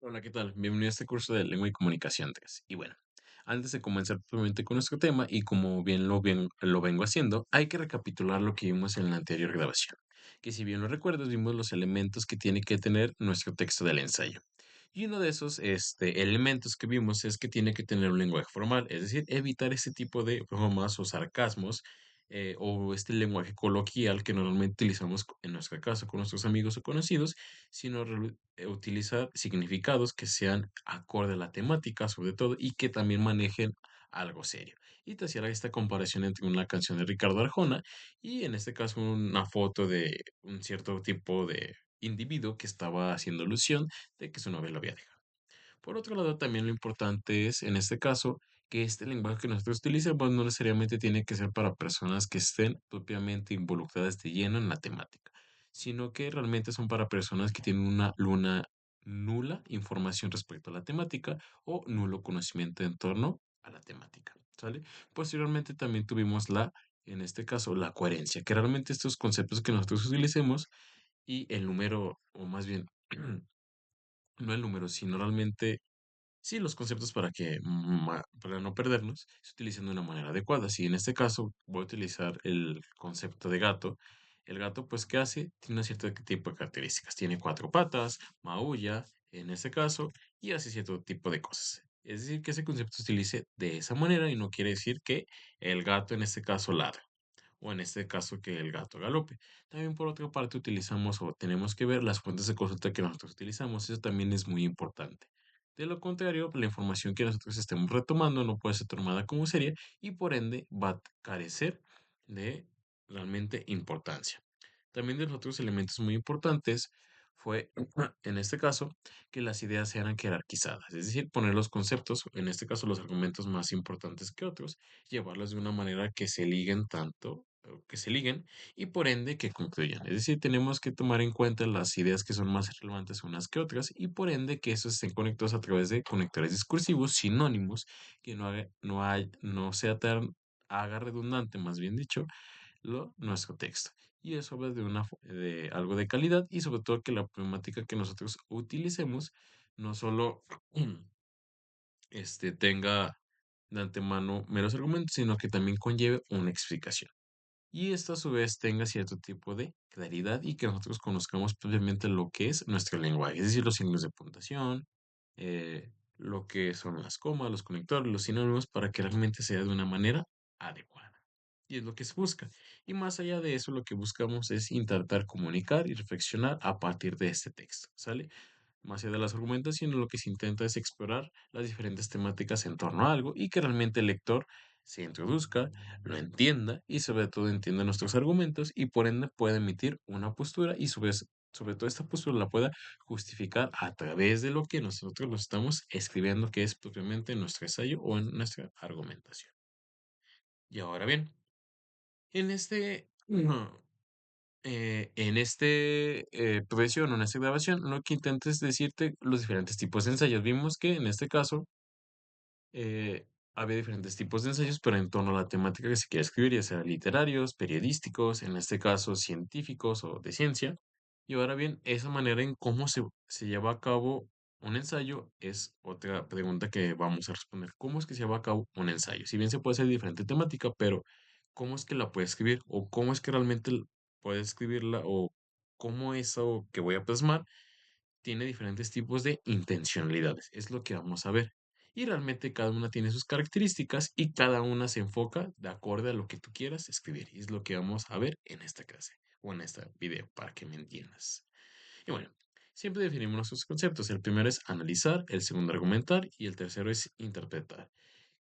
Hola, ¿qué tal? Bienvenido a este curso de Lengua y Comunicación 3. Y bueno, antes de comenzar propiamente con nuestro tema, y como bien lo vengo haciendo, hay que recapitular lo que vimos en la anterior grabación. Que si bien lo recuerdas, vimos los elementos que tiene que tener nuestro texto del ensayo. Y uno de esos elementos que vimos es que tiene que tener un lenguaje formal, es decir, evitar ese tipo de bromas o sarcasmos o este lenguaje coloquial que normalmente utilizamos en nuestro caso con nuestros amigos o conocidos, sino utilizar significados que sean acorde a la temática, sobre todo, y que también manejen algo serio. Y te hacía esta comparación entre una canción de Ricardo Arjona y en este caso una foto de un cierto tipo de individuo que estaba haciendo alusión de que su novia lo había dejado. Por otro lado, también lo importante es, en este caso, que este lenguaje que nosotros utilicemos no necesariamente tiene que ser para personas que estén propiamente involucradas de lleno en la temática, sino que realmente son para personas que tienen una nula información respecto a la temática o nulo conocimiento en torno a la temática, ¿sale? Posteriormente también tuvimos en este caso, la coherencia, que realmente estos conceptos que nosotros utilicemos y el número, o más bien, no el número, sino realmente sí, los conceptos para no perdernos se utilizan de una manera adecuada. Si en este caso voy a utilizar el concepto de gato, el gato, pues, ¿qué hace? Tiene un cierto tipo de características. Tiene cuatro patas, maulla, en este caso, y hace cierto tipo de cosas. Es decir, que ese concepto se utilice de esa manera y no quiere decir que el gato en este caso ladra o en este caso que el gato galope. También por otra parte utilizamos o tenemos que ver las fuentes de consulta que nosotros utilizamos. Eso también es muy importante. De lo contrario, la información que nosotros estemos retomando no puede ser tomada como seria y por ende va a carecer de realmente importancia. También de los otros elementos muy importantes fue, en este caso, que las ideas sean jerarquizadas, es decir, poner los conceptos, en este caso los argumentos más importantes que otros, llevarlos de una manera que se liguen tanto, o que se liguen y por ende que concluyan. Es decir, tenemos que tomar en cuenta las ideas que son más relevantes unas que otras y por ende que esos estén conectados a través de conectores discursivos sinónimos que no sea tan, haga redundante, más bien dicho, nuestro texto. Y eso habla de algo de calidad y sobre todo que la problemática que nosotros utilicemos no solo tenga de antemano meros argumentos, sino que también conlleve una explicación. Y esto a su vez tenga cierto tipo de claridad y que nosotros conozcamos previamente lo que es nuestro lenguaje, es decir, los signos de puntuación, lo que son las comas, los conectores, los sinónimos, para que realmente sea de una manera adecuada. Y es lo que se busca. Y más allá de eso, lo que buscamos es intentar comunicar y reflexionar a partir de este texto, ¿sale? Más allá de las argumentaciones, lo que se intenta es explorar las diferentes temáticas en torno a algo y que realmente el lector se introduzca, lo entienda y sobre todo entienda nuestros argumentos y por ende pueda emitir una postura y sobre todo esta postura la pueda justificar a través de lo que nosotros lo estamos escribiendo, que es propiamente en nuestro ensayo o en nuestra argumentación. Y ahora bien, en profesión o en esta grabación, lo que intento es decirte los diferentes tipos de ensayos. Vimos que en este caso había diferentes tipos de ensayos, pero en torno a la temática que se quiere escribir, ya sea literarios, periodísticos, en este caso científicos o de ciencia. Y ahora bien, esa manera en cómo se lleva a cabo un ensayo es otra pregunta que vamos a responder. ¿Cómo es que se lleva a cabo un ensayo? Si bien se puede hacer de diferente temática, pero ¿cómo es que la puede escribir? ¿O cómo es que realmente puede escribirla? ¿O cómo eso que voy a plasmar tiene diferentes tipos de intencionalidades? Es lo que vamos a ver. Y realmente cada una tiene sus características y cada una se enfoca de acuerdo a lo que tú quieras escribir. Y es lo que vamos a ver en esta clase o en este video para que me entiendas. Y bueno, siempre definimos nuestros conceptos. El primero es analizar, el segundo argumentar y el tercero es interpretar.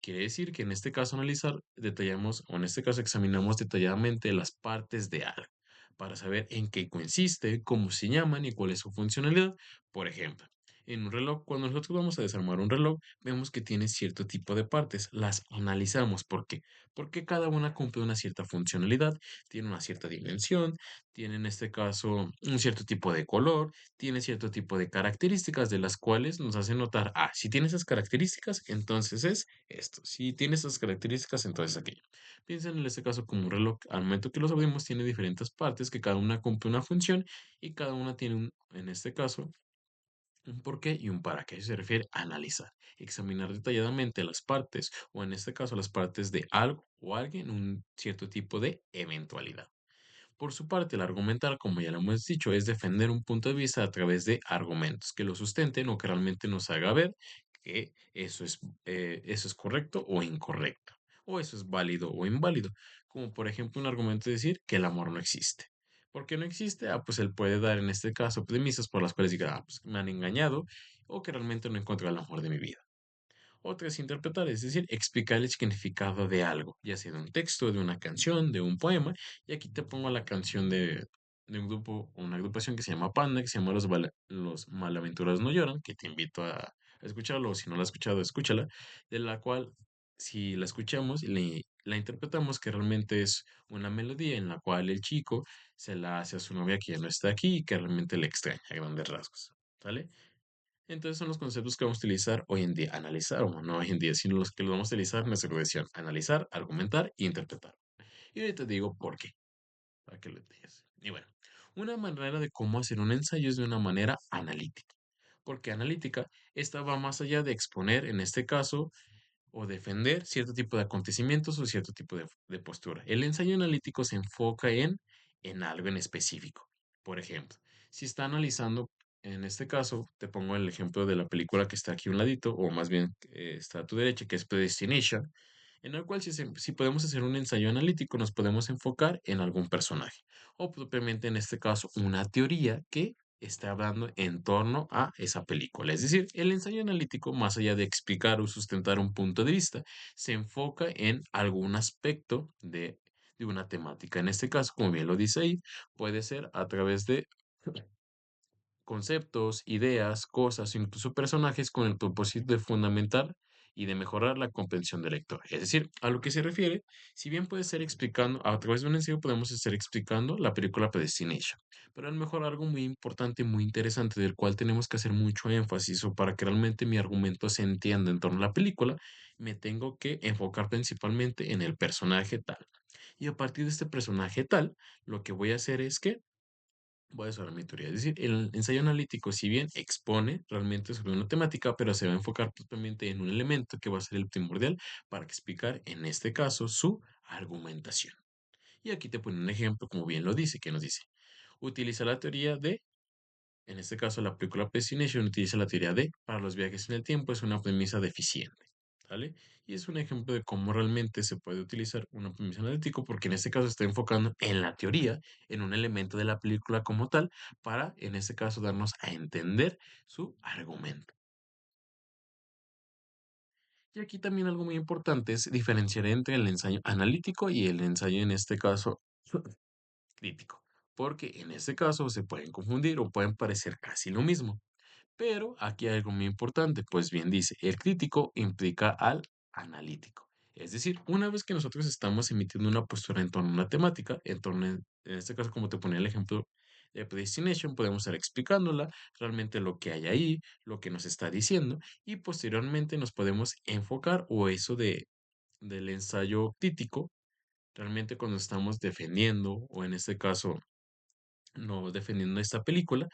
Quiere decir que en este caso analizar detallamos o en este caso examinamos detalladamente las partes de algo para saber en qué consiste, cómo se llaman y cuál es su funcionalidad. Por ejemplo, en un reloj, cuando nosotros vamos a desarmar un reloj, vemos que tiene cierto tipo de partes. Las analizamos. ¿Por qué? Porque cada una cumple una cierta funcionalidad, tiene una cierta dimensión, tiene en este caso un cierto tipo de color, tiene cierto tipo de características de las cuales nos hacen notar, si tiene esas características, entonces es esto. Si tiene esas características, entonces aquello. Piensen en este caso como un reloj. Al momento que los abrimos, tiene diferentes partes que cada una cumple una función y cada una tiene en este caso, un por qué y un para qué. Eso se refiere a analizar, examinar detalladamente las partes, o en este caso las partes de algo o alguien, un cierto tipo de eventualidad. Por su parte, el argumentar, como ya lo hemos dicho, es defender un punto de vista a través de argumentos que lo sustenten o que realmente nos haga ver que eso es correcto o incorrecto, o eso es válido o inválido. Como por ejemplo un argumento de decir que el amor no existe. ¿Por qué no existe? Pues él puede dar en este caso premisas por las cuales diga, pues me han engañado o que realmente no encuentro el amor de mi vida. Otra es interpretar, es decir, explicar el significado de algo, ya sea de un texto, de una canción, de un poema. Y aquí te pongo la canción de un grupo, una agrupación que se llama Panda, que se llama Los Malaventurados No Lloran, que te invito a escucharlo, o si no la has escuchado, escúchala, de la cual, si la escuchamos y la interpretamos, que realmente es una melodía en la cual el chico se la hace a su novia que ya no está aquí y que realmente le extraña a grandes rasgos. ¿Sale? Entonces son los conceptos que vamos a utilizar hoy en día, analizar, o no hoy en día, sino los que los vamos a utilizar en nuestra graduación, analizar, argumentar e interpretar. Y ahorita te digo por qué, para que lo entiendas. Y bueno, una manera de cómo hacer un ensayo es de una manera analítica, porque analítica, esta va más allá de exponer, en este caso, o defender cierto tipo de acontecimientos o cierto tipo de postura. El ensayo analítico se enfoca en algo en específico. Por ejemplo, si está analizando, en este caso, te pongo el ejemplo de la película que está aquí a un ladito, o más bien está a tu derecha, que es Predestination, en el cual si podemos hacer un ensayo analítico, nos podemos enfocar en algún personaje, o propiamente en este caso, una teoría que está hablando en torno a esa película. Es decir, el ensayo analítico, más allá de explicar o sustentar un punto de vista, se enfoca en algún aspecto de una temática. En este caso, como bien lo dice ahí, puede ser a través de conceptos, ideas, cosas, incluso personajes con el propósito de fundamentar y de mejorar la comprensión del lector. Es decir, a lo que se refiere, si bien puede ser explicando, a través de un ensayo podemos estar explicando la película Predestination, pero a lo mejor algo muy importante, muy interesante, del cual tenemos que hacer mucho énfasis o para que realmente mi argumento se entienda en torno a la película, me tengo que enfocar principalmente en el personaje tal. Y a partir de este personaje tal, lo que voy a hacer es que voy a desarrollar mi teoría. Es decir, el ensayo analítico, si bien expone realmente sobre una temática, pero se va a enfocar totalmente en un elemento que va a ser el primordial para explicar, en este caso, su argumentación. Y aquí te pone un ejemplo, como bien lo dice, que nos dice, utiliza la teoría de en este caso, la película Predestination utiliza la teoría de para los viajes en el tiempo es una premisa deficiente, ¿vale? Y es un ejemplo de cómo realmente se puede utilizar una premisa analítico, porque en este caso está enfocando en la teoría, en un elemento de la película como tal, para en este caso darnos a entender su argumento. Y aquí también algo muy importante es diferenciar entre el ensayo analítico y el ensayo en este caso crítico, porque en este caso se pueden confundir o pueden parecer casi lo mismo. Pero aquí hay algo muy importante, pues bien dice, el crítico implica al analítico. Es decir, una vez que nosotros estamos emitiendo una postura en torno a una temática, en este caso, como te ponía el ejemplo de Predestination, podemos estar explicándola, realmente lo que hay ahí, lo que nos está diciendo, y posteriormente nos podemos enfocar, o eso del ensayo crítico, realmente cuando estamos defendiendo, o en este caso, no defendiendo esta película,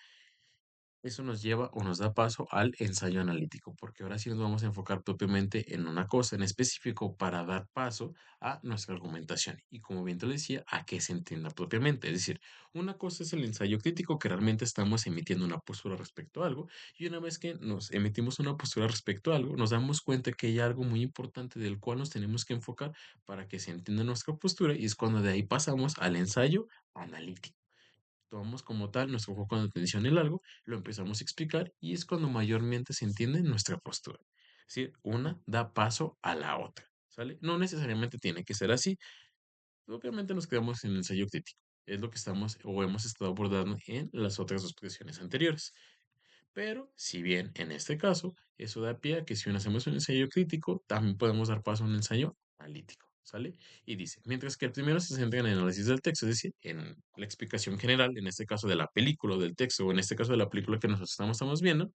eso nos lleva o nos da paso al ensayo analítico, porque ahora sí nos vamos a enfocar propiamente en una cosa en específico para dar paso a nuestra argumentación. Y como bien te lo decía, a que se entienda propiamente. Es decir, una cosa es el ensayo crítico, que realmente estamos emitiendo una postura respecto a algo, y una vez que nos emitimos una postura respecto a algo, nos damos cuenta que hay algo muy importante del cual nos tenemos que enfocar para que se entienda nuestra postura, y es cuando de ahí pasamos al ensayo analítico. Tomamos como tal nuestro foco de atención en algo, lo empezamos a explicar y es cuando mayormente se entiende nuestra postura. Es decir, una da paso a la otra, ¿sale? No necesariamente tiene que ser así. Obviamente nos quedamos en el ensayo crítico. Es lo que estamos o hemos estado abordando en las otras dos presiones anteriores. Pero, si bien en este caso, eso da pie a que si hacemos un ensayo crítico, también podemos dar paso a un ensayo analítico, ¿sale? Y dice, mientras que el primero se centra en el análisis del texto, es decir, en la explicación general, en este caso de la película o del texto, o en este caso de la película que nosotros estamos viendo,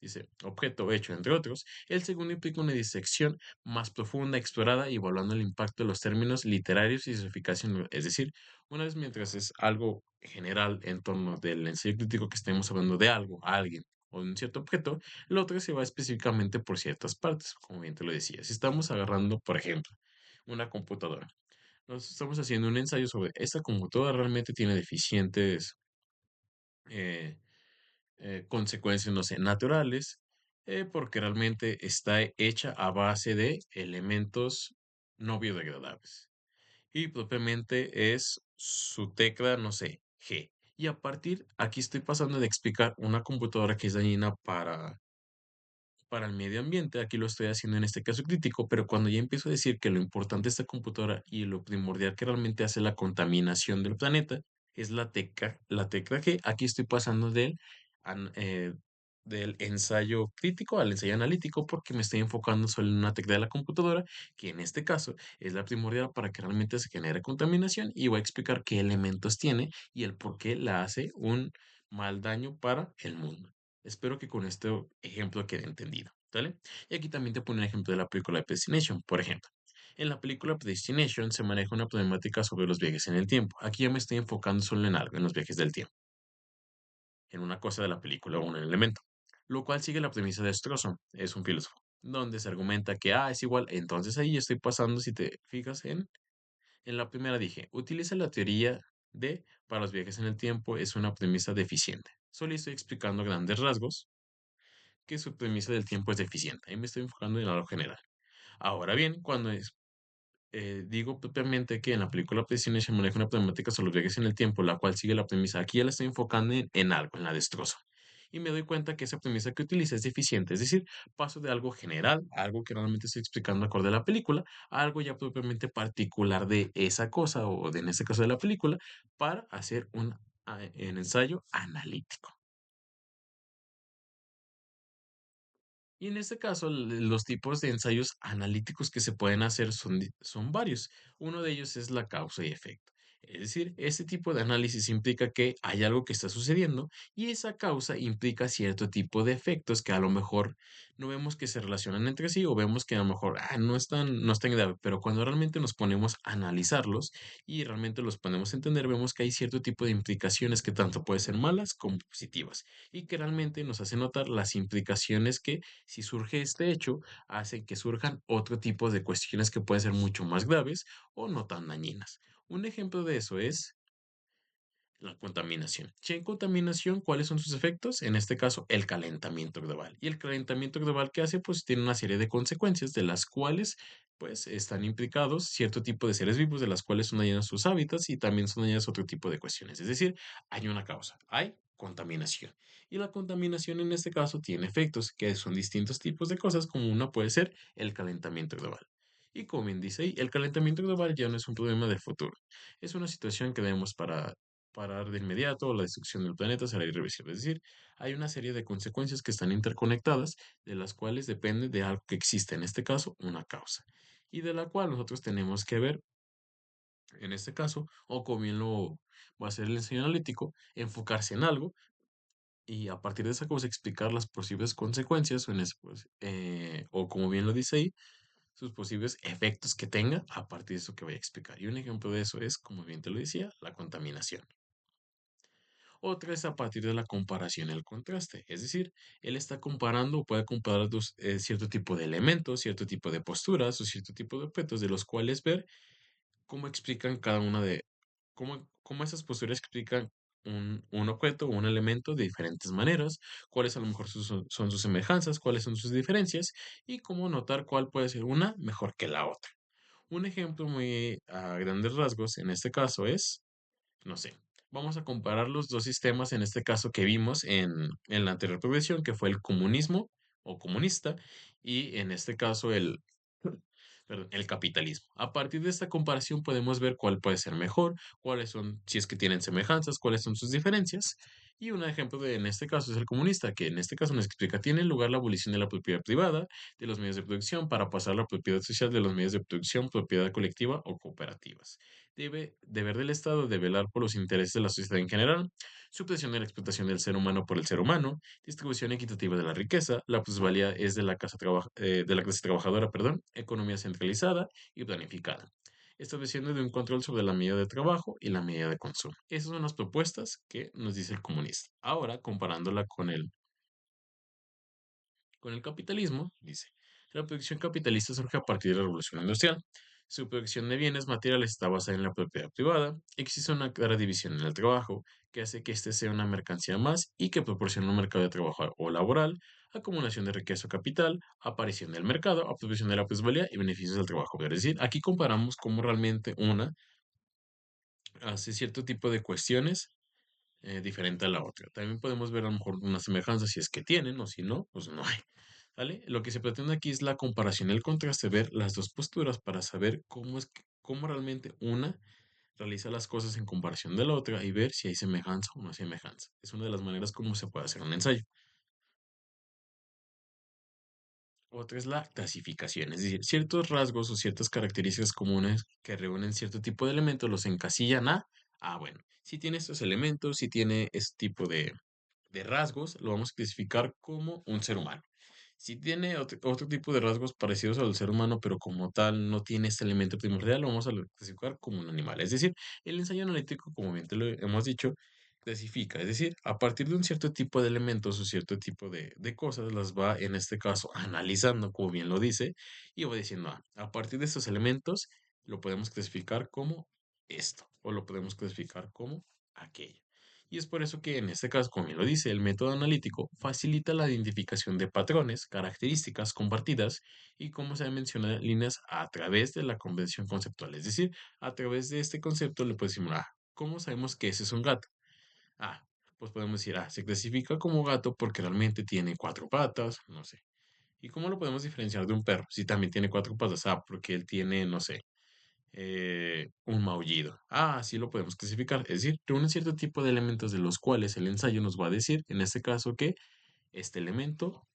dice, objeto, hecho, entre otros. El segundo implica una disección más profunda, explorada, y evaluando el impacto de los términos literarios y su eficacia, es decir, una vez mientras es algo general en torno del ensayo crítico que estemos hablando de algo, alguien, o de un cierto objeto, la otra se va específicamente por ciertas partes, como bien te lo decía. Si estamos agarrando, por ejemplo, una computadora, nos estamos haciendo un ensayo sobre esta computadora realmente tiene deficientes eh, consecuencias, no sé, naturales, porque realmente está hecha a base de elementos no biodegradables. Y propiamente es su tecla, no sé, G. Y a partir, aquí estoy pasando de explicar una computadora que es dañina para el medio ambiente, aquí lo estoy haciendo en este caso crítico, pero cuando ya empiezo a decir que lo importante de esta computadora y lo primordial que realmente hace la contaminación del planeta es la tecla G, aquí estoy pasando del ensayo crítico al ensayo analítico porque me estoy enfocando solo en una tecla de la computadora, que en este caso es la primordial para que realmente se genere contaminación y voy a explicar qué elementos tiene y el por qué la hace un mal daño para el mundo. Espero que con este ejemplo quede entendido, ¿vale? Y aquí también te pone un ejemplo de la película Predestination, por ejemplo. En la película Predestination se maneja una problemática sobre los viajes en el tiempo. Aquí ya me estoy enfocando solo en algo, en los viajes del tiempo, en una cosa de la película o un elemento, lo cual sigue la premisa de Strawson, es un filósofo, donde se argumenta que A es igual, entonces ahí estoy pasando, si te fijas en la primera dije, utiliza la teoría de para los viajes en el tiempo es una premisa deficiente. Solo estoy explicando a grandes rasgos que su premisa del tiempo es deficiente. Ahí me estoy enfocando en algo general. Ahora bien, digo propiamente que en la película Predestination se maneja una problemática sobre los viajes en el tiempo, la cual sigue la premisa. Aquí ya la estoy enfocando en algo, en la destrozo. Y me doy cuenta que esa premisa que utiliza es deficiente, es decir, paso de algo general, algo que realmente estoy explicando acorde a la película, a algo ya propiamente particular de esa cosa o de en este caso de la película, para hacer un ensayo analítico. Y en este caso, los tipos de ensayos analíticos que se pueden hacer son varios. Uno de ellos es la causa y efecto. Es decir, este tipo de análisis implica que hay algo que está sucediendo y esa causa implica cierto tipo de efectos que a lo mejor no vemos que se relacionan entre sí o vemos que a lo mejor no están grave, pero cuando realmente nos ponemos a analizarlos y realmente los ponemos a entender, vemos que hay cierto tipo de implicaciones que tanto pueden ser malas como positivas y que realmente nos hace notar las implicaciones que si surge este hecho, hace que surjan otro tipo de cuestiones que pueden ser mucho más graves o no tan dañinas. Un ejemplo de eso es la contaminación. Si hay contaminación, ¿cuáles son sus efectos? En este caso, el calentamiento global. Y el calentamiento global que hace, pues tiene una serie de consecuencias de las cuales, pues, están implicados cierto tipo de seres vivos, de las cuales son dañadas sus hábitats y también son dañadas otro tipo de cuestiones. Es decir, hay una causa, hay contaminación. Y la contaminación en este caso tiene efectos, que son distintos tipos de cosas, como una puede ser el calentamiento global. Y como bien dice ahí, el calentamiento global ya no es un problema del futuro. Es una situación que debemos parar de inmediato, la destrucción del planeta será irreversible. Es decir, hay una serie de consecuencias que están interconectadas, de las cuales depende de algo que existe, en este caso, una causa, y de la cual nosotros tenemos que ver, en este caso, o como bien lo va a hacer el ensayo analítico, enfocarse en algo y a partir de esa cosa explicar las posibles consecuencias o como bien lo dice ahí, sus posibles efectos que tenga a partir de eso que voy a explicar. Y un ejemplo de eso es, como bien te lo decía, la contaminación. Otra es a partir de la comparación y el contraste. Es decir, él está comparando o puede comparar cierto tipo de elementos, cierto tipo de posturas o cierto tipo de objetos de los cuales ver cómo explican cada una cómo esas posturas explican un objeto o un elemento de diferentes maneras, cuáles a lo mejor son sus semejanzas, cuáles son sus diferencias y cómo notar cuál puede ser una mejor que la otra. Un ejemplo muy a grandes rasgos en este caso es no sé, vamos a comparar los dos sistemas, en este caso que vimos en la anterior progresión, que fue el comunismo o comunista, y en este caso perdón, el capitalismo. A partir de esta comparación podemos ver cuál puede ser mejor, cuáles son, si es que tienen semejanzas, cuáles son sus diferencias. Y un ejemplo en este caso es el comunista, que en este caso nos explica, tiene lugar la abolición de la propiedad privada de los medios de producción para pasar a la propiedad social de los medios de producción, propiedad colectiva o cooperativas. Deber del Estado de velar por los intereses de la sociedad en general, supresión de la explotación del ser humano por el ser humano, distribución equitativa de la riqueza, la plusvalía es de la clase trabajadora, perdón, economía centralizada y planificada, estableciendo de un control sobre la medida de trabajo y la medida de consumo. Esas son las propuestas que nos dice el comunista. Ahora, comparándola con él. Con el capitalismo, dice, la producción capitalista surge a partir de la revolución industrial. Su producción de bienes materiales está basada en la propiedad privada. Existe una clara división en el trabajo, que hace que éste sea una mercancía más y que proporciona un mercado de trabajo o laboral, acumulación de riqueza o capital, aparición del mercado, obtención de la plusvalía y beneficios del trabajo. Es decir, aquí comparamos cómo realmente una hace cierto tipo de cuestiones diferente a la otra. También podemos ver a lo mejor una semejanza si es que tienen o si no, pues no hay. ¿Vale? Lo que se pretende aquí es la comparación y el contraste, ver las dos posturas para saber cómo realmente una realiza las cosas en comparación de la otra y ver si hay semejanza o no hay semejanza. Es una de las maneras como se puede hacer un ensayo. Otra es la clasificación, es decir, ciertos rasgos o ciertas características comunes que reúnen cierto tipo de elementos los encasillan bueno, si tiene estos elementos, si tiene este tipo de rasgos, lo vamos a clasificar como un ser humano. Si tiene otro tipo de rasgos parecidos al ser humano, pero como tal no tiene este elemento primordial, lo vamos a clasificar como un animal. Es decir, el ensayo analítico, como bien te lo hemos dicho, clasifica. Es decir, a partir de un cierto tipo de elementos o cierto tipo de cosas, las va en este caso analizando, como bien lo dice, y va diciendo, a partir de estos elementos, lo podemos clasificar como esto, o lo podemos clasificar como aquello. Y es por eso que en este caso, como bien lo dice, el método analítico facilita la identificación de patrones, características compartidas y, como se menciona, líneas a través de la convención conceptual. Es decir, a través de este concepto le podemos decir, ¿cómo sabemos que ese es un gato? Ah, pues podemos decir, se clasifica como gato porque realmente tiene cuatro patas, no sé. ¿Y cómo lo podemos diferenciar de un perro? Si también tiene cuatro patas, porque él tiene, no sé, un maullido. Así lo podemos clasificar. Es decir, reúne cierto tipo de elementos de los cuales el ensayo nos va a decir, en este caso, que este elemento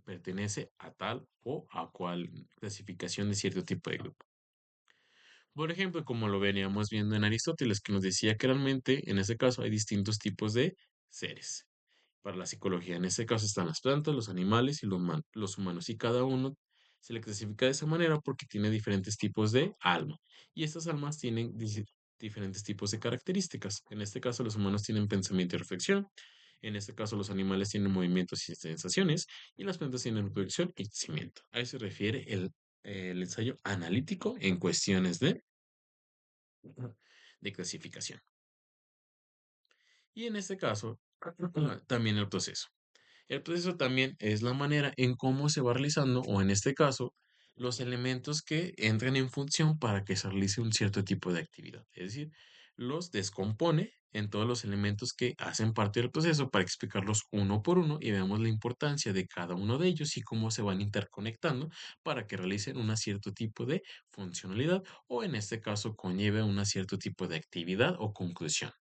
pertenece a tal o a cual clasificación de cierto tipo de grupo. Por ejemplo, como lo veníamos viendo en Aristóteles, que nos decía que realmente en este caso hay distintos tipos de seres. Para la psicología, en este caso están las plantas, los animales y los humanos, y cada uno se le clasifica de esa manera porque tiene diferentes tipos de alma. Y estas almas tienen diferentes tipos de características. En este caso, los humanos tienen pensamiento y reflexión. En este caso, los animales tienen movimientos y sensaciones. Y las plantas tienen reproducción y crecimiento. A eso se refiere el ensayo analítico en cuestiones de clasificación. Y en este caso, también el proceso. El proceso también es la manera en cómo se va realizando, o en este caso, los elementos que entran en función para que se realice un cierto tipo de actividad. Es decir, los descompone en todos los elementos que hacen parte del proceso para explicarlos uno por uno y veamos la importancia de cada uno de ellos y cómo se van interconectando para que realicen un cierto tipo de funcionalidad o en este caso conlleve un cierto tipo de actividad o conclusión.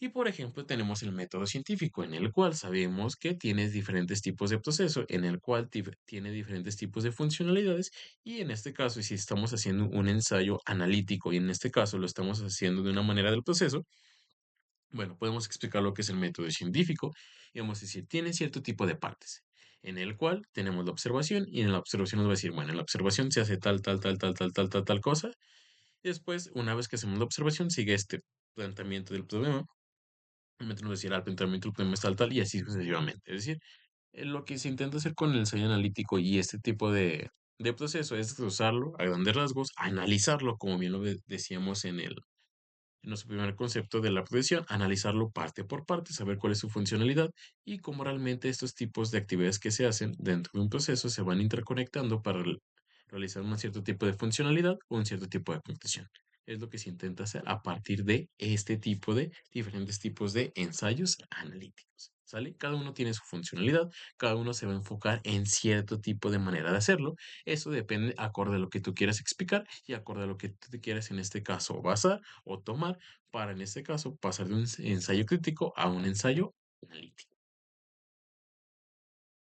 Y por ejemplo, tenemos el método científico, en el cual sabemos que tiene diferentes tipos de proceso, en el cual tiene diferentes tipos de funcionalidades, y en este caso, si estamos haciendo un ensayo analítico, y en este caso lo estamos haciendo de una manera del proceso, bueno, podemos explicar lo que es el método científico, y vamos a decir, tiene cierto tipo de partes, en el cual tenemos la observación, y en la observación nos va a decir, bueno, en la observación se hace tal cosa, y después, una vez que hacemos la observación, sigue este planteamiento del problema realmente nos decía el planteamiento del problema es tal, y así sucesivamente. Es decir, lo que se intenta hacer con el ensayo analítico y este tipo de proceso es desglosarlo a grandes rasgos, analizarlo, como bien lo decíamos en nuestro primer concepto de la predicción, analizarlo parte por parte, saber cuál es su funcionalidad y cómo realmente estos tipos de actividades que se hacen dentro de un proceso se van interconectando para realizar un cierto tipo de funcionalidad o un cierto tipo de conclusión. Es lo que se intenta hacer a partir de este tipo de diferentes tipos de ensayos analíticos. ¿Sale? Cada uno tiene su funcionalidad, cada uno se va a enfocar en cierto tipo de manera de hacerlo. Eso depende acorde a lo que tú quieras explicar y acorde a lo que tú te quieras en este caso basar o tomar para, en este caso, pasar de un ensayo crítico a un ensayo analítico.